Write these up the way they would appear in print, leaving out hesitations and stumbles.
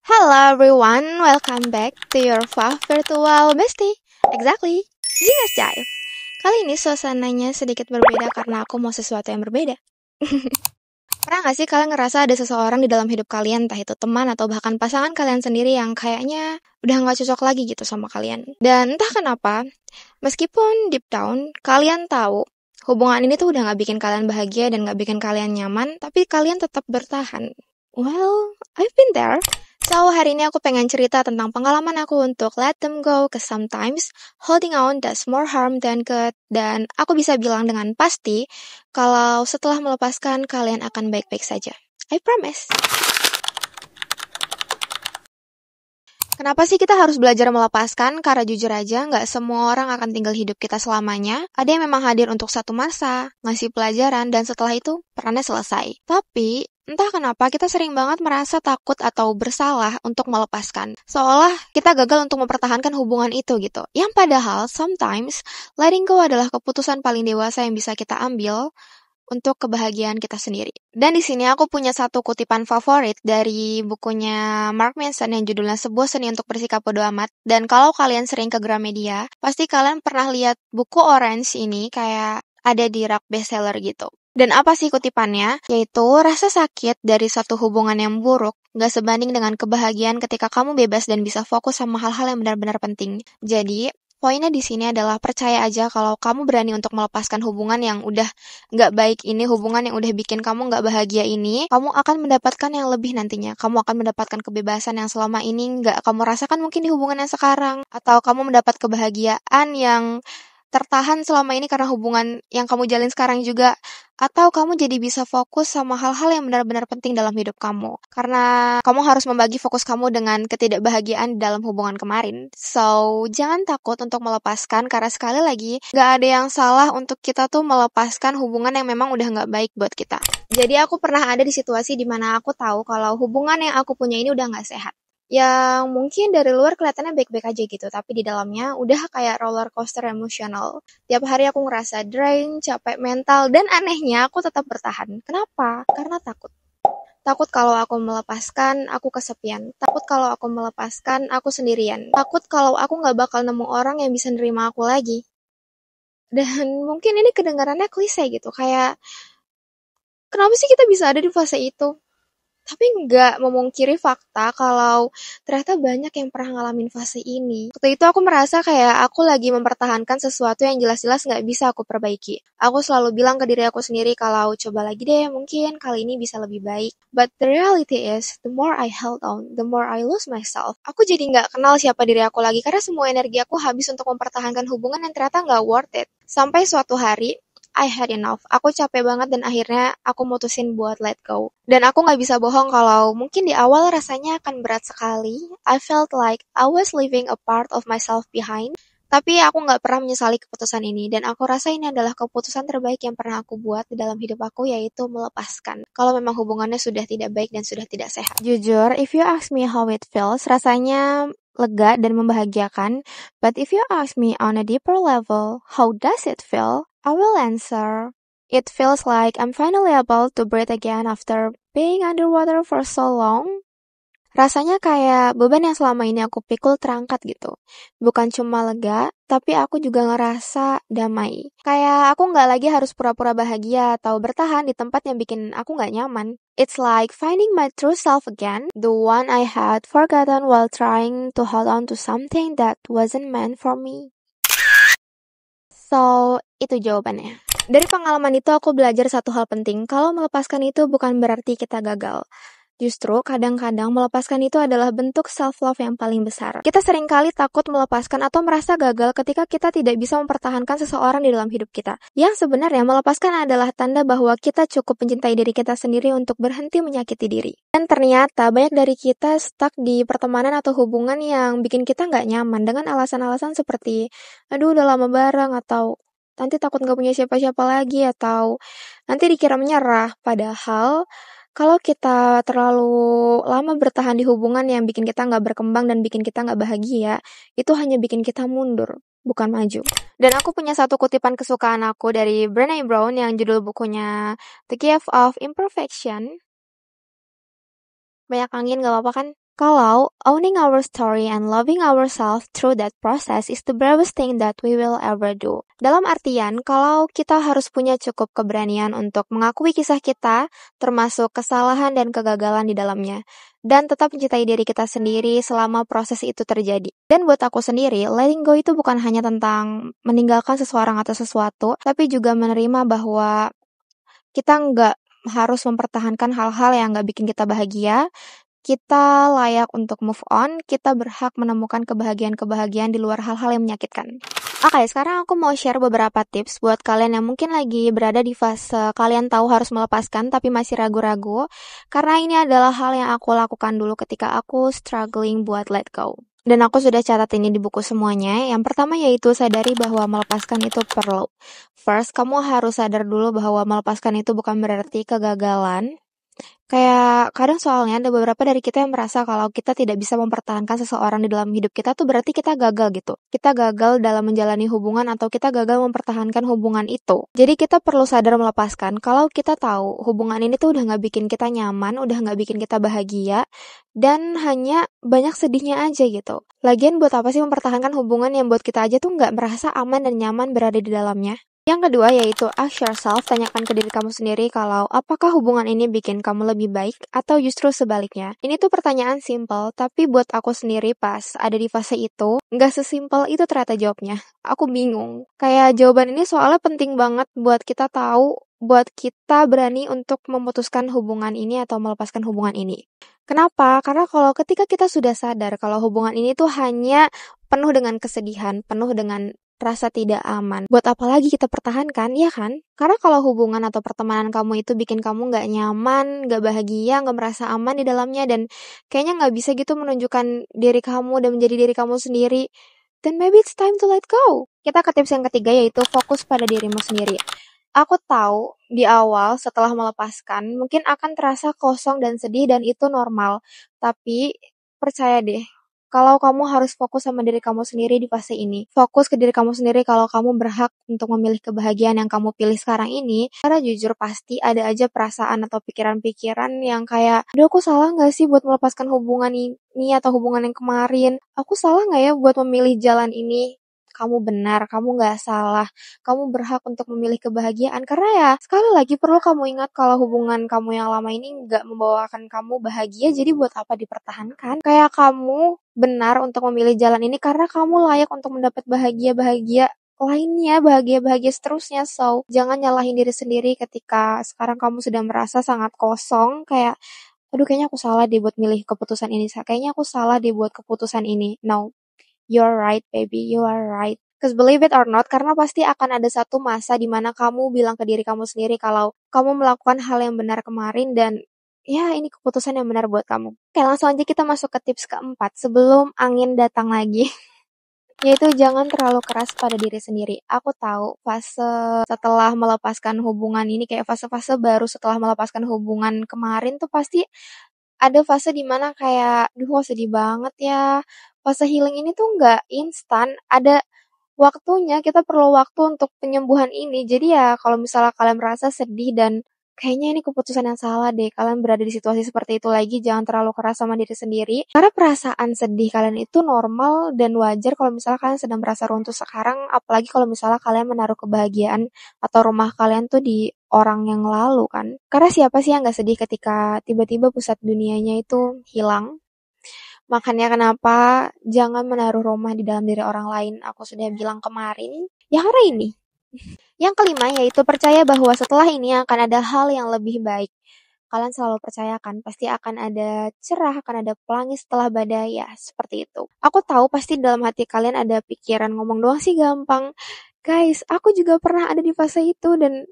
Hello everyone, welcome back to your Faf Virtual Bestie. Exactly, Jingas Jive. Kali ini suasananya sedikit berbeda karena aku mau sesuatu yang berbeda. Pernah gak sih kalian ngerasa ada seseorang di dalam hidup kalian, entah itu teman atau bahkan pasangan kalian sendiri yang kayaknya udah gak cocok lagi gitu sama kalian. Dan entah kenapa, meskipun deep down kalian tahu hubungan ini tuh udah gak bikin kalian bahagia dan gak bikin kalian nyaman, tapi kalian tetap bertahan. Well, I've been there. So, hari ini aku pengen cerita tentang pengalaman aku untuk let them go, cause sometimes holding on does more harm than good. Dan aku bisa bilang dengan pasti, kalau setelah melepaskan, kalian akan baik-baik saja. I promise. Kenapa sih kita harus belajar melepaskan? Karena jujur aja, nggak semua orang akan tinggal hidup kita selamanya. Ada yang memang hadir untuk satu masa, ngasih pelajaran, dan setelah itu perannya selesai. Tapi, entah kenapa kita sering banget merasa takut atau bersalah untuk melepaskan. Seolah kita gagal untuk mempertahankan hubungan itu gitu. Yang padahal, sometimes, letting go adalah keputusan paling dewasa yang bisa kita ambil untuk kebahagiaan kita sendiri. Dan di sini aku punya satu kutipan favorit dari bukunya Mark Manson yang judulnya Sebuah Seni untuk Bersikap Bodo Amat. Dan kalau kalian sering ke Gramedia, pasti kalian pernah lihat buku Orange ini kayak ada di rak bestseller gitu. Dan apa sih kutipannya? Yaitu rasa sakit dari suatu hubungan yang buruk gak sebanding dengan kebahagiaan ketika kamu bebas dan bisa fokus sama hal-hal yang benar-benar penting. Jadi, poinnya di sini adalah percaya aja kalau kamu berani untuk melepaskan hubungan yang udah nggak baik ini, hubungan yang udah bikin kamu nggak bahagia ini, kamu akan mendapatkan yang lebih nantinya. Kamu akan mendapatkan kebebasan yang selama ini nggak kamu rasakan mungkin di hubungan yang sekarang, atau kamu mendapat kebahagiaan yang tertahan selama ini karena hubungan yang kamu jalin sekarang juga, atau kamu jadi bisa fokus sama hal-hal yang benar-benar penting dalam hidup kamu. Karena kamu harus membagi fokus kamu dengan ketidakbahagiaan dalam hubungan kemarin. So, jangan takut untuk melepaskan, karena sekali lagi, gak ada yang salah untuk kita tuh melepaskan hubungan yang memang udah gak baik buat kita. Jadi aku pernah ada di situasi dimana aku tahu kalau hubungan yang aku punya ini udah gak sehat. Yang mungkin dari luar kelihatannya baik-baik aja gitu, tapi di dalamnya udah kayak roller coaster emosional. Tiap hari aku ngerasa drain, capek mental, dan anehnya aku tetap bertahan. Kenapa? Karena takut. Takut kalau aku melepaskan, aku kesepian. Takut kalau aku melepaskan, aku sendirian. Takut kalau aku gak bakal nemu orang yang bisa nerima aku lagi. Dan mungkin ini kedengarannya klise gitu, kayak kenapa sih kita bisa ada di fase itu? Tapi nggak memungkiri fakta kalau ternyata banyak yang pernah ngalamin fase ini. Waktu itu aku merasa kayak aku lagi mempertahankan sesuatu yang jelas-jelas nggak bisa aku perbaiki. Aku selalu bilang ke diri aku sendiri kalau coba lagi deh, mungkin kali ini bisa lebih baik. But the reality is, the more I held on, the more I lose myself. Aku jadi nggak kenal siapa diri aku lagi karena semua energi aku habis untuk mempertahankan hubungan yang ternyata nggak worth it. Sampai suatu hari, I had enough. Aku capek banget dan akhirnya aku mutusin buat let go. Dan aku gak bisa bohong kalau mungkin di awal rasanya akan berat sekali. I felt like I was leaving a part of myself behind. Tapi aku gak pernah menyesali keputusan ini. Dan aku rasa ini adalah keputusan terbaik yang pernah aku buat di dalam hidup aku, yaitu melepaskan. Kalau memang hubungannya sudah tidak baik dan sudah tidak sehat. Jujur, if you ask me how it feels, rasanya lega dan membahagiakan. But if you ask me on a deeper level, how does it feel? I will answer. It feels like I'm finally able to breathe again after being underwater for so long. Rasanya kayak beban yang selama ini aku pikul terangkat gitu. Bukan cuma lega, tapi aku juga ngerasa damai. Kayak aku nggak lagi harus pura-pura bahagia atau bertahan di tempat yang bikin aku nggak nyaman. It's like finding my true self again, the one I had forgotten while trying to hold on to something that wasn't meant for me. So, itu jawabannya. Dari pengalaman itu aku belajar satu hal penting, kalau melepaskan itu bukan berarti kita gagal. Justru kadang-kadang melepaskan itu adalah bentuk self-love yang paling besar. Kita seringkali takut melepaskan atau merasa gagal ketika kita tidak bisa mempertahankan seseorang di dalam hidup kita. Yang sebenarnya melepaskan adalah tanda bahwa kita cukup mencintai diri kita sendiri untuk berhenti menyakiti diri. Dan ternyata banyak dari kita stuck di pertemanan atau hubungan yang bikin kita nggak nyaman dengan alasan-alasan seperti, aduh udah lama bareng, atau nanti takut nggak punya siapa-siapa lagi, atau nanti dikira menyerah. Padahal kalau kita terlalu lama bertahan di hubungan yang bikin kita nggak berkembang dan bikin kita nggak bahagia, itu hanya bikin kita mundur, bukan maju. Dan aku punya satu kutipan kesukaan aku dari Brené Brown yang judul bukunya The Gift of Imperfection. Banyak angin, gak apa-apa kan? Kalau owning our story and loving ourselves through that process is the bravest thing that we will ever do. Dalam artian, kalau kita harus punya cukup keberanian untuk mengakui kisah kita, termasuk kesalahan dan kegagalan di dalamnya, dan tetap mencintai diri kita sendiri selama proses itu terjadi. Dan buat aku sendiri, letting go itu bukan hanya tentang meninggalkan seseorang atau sesuatu, tapi juga menerima bahwa kita nggak harus mempertahankan hal-hal yang nggak bikin kita bahagia. Kita layak untuk move on, kita berhak menemukan kebahagiaan-kebahagiaan di luar hal-hal yang menyakitkan. Oke, sekarang aku mau share beberapa tips buat kalian yang mungkin lagi berada di fase kalian tahu harus melepaskan tapi masih ragu-ragu, karena ini adalah hal yang aku lakukan dulu ketika aku struggling buat let go. Dan aku sudah catat ini di buku semuanya. Yang pertama yaitu sadari bahwa melepaskan itu perlu. First, kamu harus sadar dulu bahwa melepaskan itu bukan berarti kegagalan. Kayak kadang soalnya ada beberapa dari kita yang merasa kalau kita tidak bisa mempertahankan seseorang di dalam hidup kita tuh berarti kita gagal gitu. Kita gagal dalam menjalani hubungan atau kita gagal mempertahankan hubungan itu. Jadi kita perlu sadar melepaskan kalau kita tahu hubungan ini tuh udah gak bikin kita nyaman, udah gak bikin kita bahagia, dan hanya banyak sedihnya aja gitu. Lagian buat apa sih mempertahankan hubungan yang buat kita aja tuh gak merasa aman dan nyaman berada di dalamnya? Yang kedua yaitu ask yourself, tanyakan ke diri kamu sendiri kalau apakah hubungan ini bikin kamu lebih baik atau justru sebaliknya. Ini tuh pertanyaan simple, tapi buat aku sendiri pas ada di fase itu, nggak sesimpel itu ternyata jawabnya. Aku bingung. Kayak jawaban ini soalnya penting banget buat kita tahu, buat kita berani untuk memutuskan hubungan ini atau melepaskan hubungan ini. Kenapa? Karena kalau ketika kita sudah sadar kalau hubungan ini tuh hanya penuh dengan kesedihan, penuh dengan rasa tidak aman. Buat apa lagi kita pertahankan, ya kan? Karena kalau hubungan atau pertemanan kamu itu bikin kamu nggak nyaman, nggak bahagia, nggak merasa aman di dalamnya, dan kayaknya nggak bisa gitu menunjukkan diri kamu dan menjadi diri kamu sendiri, then maybe it's time to let go. Kita ke tips yang ketiga yaitu fokus pada dirimu sendiri. Aku tahu di awal setelah melepaskan mungkin akan terasa kosong dan sedih dan itu normal. Tapi percaya deh, kalau kamu harus fokus sama diri kamu sendiri di fase ini. Fokus ke diri kamu sendiri kalau kamu berhak untuk memilih kebahagiaan yang kamu pilih sekarang ini. Karena jujur pasti ada aja perasaan atau pikiran-pikiran yang kayak, aduh aku salah gak sih buat melepaskan hubungan ini atau hubungan yang kemarin? Aku salah gak ya buat memilih jalan ini? Kamu benar, kamu gak salah. Kamu berhak untuk memilih kebahagiaan. Karena ya, sekali lagi perlu kamu ingat kalau hubungan kamu yang lama ini gak membawakan kamu bahagia, jadi buat apa dipertahankan? Kayak kamu benar untuk memilih jalan ini karena kamu layak untuk mendapat bahagia-bahagia lainnya, bahagia-bahagia seterusnya. So, jangan nyalahin diri sendiri ketika sekarang kamu sudah merasa sangat kosong, kayak, aduh kayaknya aku salah deh buat milih keputusan ini, kayaknya aku salah deh buat keputusan ini. No, you're right, baby. You are right. Cause believe it or not, karena pasti akan ada satu masa di mana kamu bilang ke diri kamu sendiri kalau kamu melakukan hal yang benar kemarin dan ya ini keputusan yang benar buat kamu. Oke, langsung aja kita masuk ke tips keempat sebelum angin datang lagi. Yaitu jangan terlalu keras pada diri sendiri. Aku tahu fase setelah melepaskan hubungan ini kayak fase-fase baru setelah melepaskan hubungan kemarin tuh pasti ada fase dimana kayak, duh sedih banget ya. Fase healing ini tuh nggak instan, ada waktunya, kita perlu waktu untuk penyembuhan ini. Jadi ya kalau misalnya kalian merasa sedih dan kayaknya ini keputusan yang salah deh, kalian berada di situasi seperti itu lagi, jangan terlalu keras sama diri sendiri. Karena perasaan sedih kalian itu normal dan wajar kalau misalnya kalian sedang merasa runtuh sekarang, apalagi kalau misalnya kalian menaruh kebahagiaan atau rumah kalian tuh di orang yang lalu kan. Karena siapa sih yang gak sedih ketika tiba-tiba pusat dunianya itu hilang? Makanya kenapa jangan menaruh rumah di dalam diri orang lain. Aku sudah bilang kemarin, ya hari ini. Yang kelima yaitu percaya bahwa setelah ini akan ada hal yang lebih baik. Kalian selalu percayakan, pasti akan ada cerah, akan ada pelangi setelah badai, ya seperti itu. Aku tahu pasti dalam hati kalian ada pikiran ngomong doang sih gampang. Guys, aku juga pernah ada di fase itu dan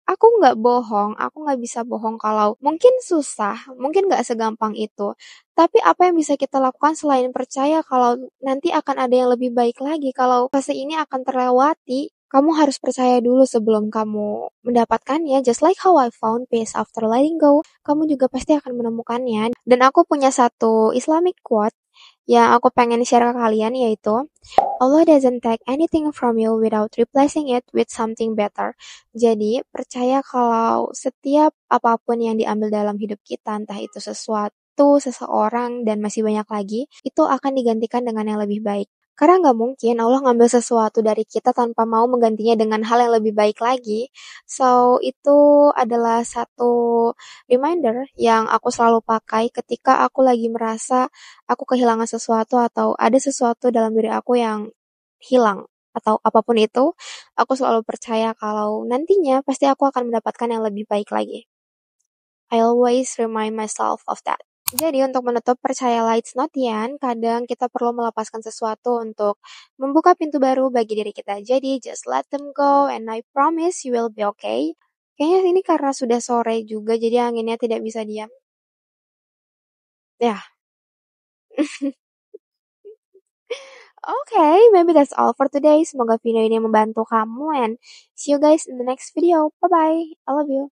aku nggak bohong, aku nggak bisa bohong kalau mungkin susah, mungkin nggak segampang itu. Tapi apa yang bisa kita lakukan selain percaya kalau nanti akan ada yang lebih baik lagi, kalau fase ini akan terlewati, kamu harus percaya dulu sebelum kamu mendapatkannya. Just like how I found peace after letting go, kamu juga pasti akan menemukannya. Dan aku punya satu Islamic quote yang aku pengen share ke kalian yaitu, Allah doesn't take anything from you without replacing it with something better. Jadi, percaya kalau setiap apapun yang diambil dalam hidup kita, entah itu sesuatu itu, seseorang, dan masih banyak lagi, itu akan digantikan dengan yang lebih baik. Karena nggak mungkin Allah ngambil sesuatu dari kita tanpa mau menggantinya dengan hal yang lebih baik lagi. So, itu adalah satu reminder yang aku selalu pakai ketika aku lagi merasa aku kehilangan sesuatu atau ada sesuatu dalam diri aku yang hilang atau apapun itu, aku selalu percaya kalau nantinya pasti aku akan mendapatkan yang lebih baik lagi. I always remind myself of that. Jadi untuk menutup percayalah it's not the end, kadang kita perlu melepaskan sesuatu untuk membuka pintu baru bagi diri kita. Jadi just let them go and I promise you will be okay. Kayaknya ini karena sudah sore juga jadi anginnya tidak bisa diam. Ya, okay, maybe that's all for today. Semoga video ini membantu kamu and see you guys in the next video. Bye bye. I love you.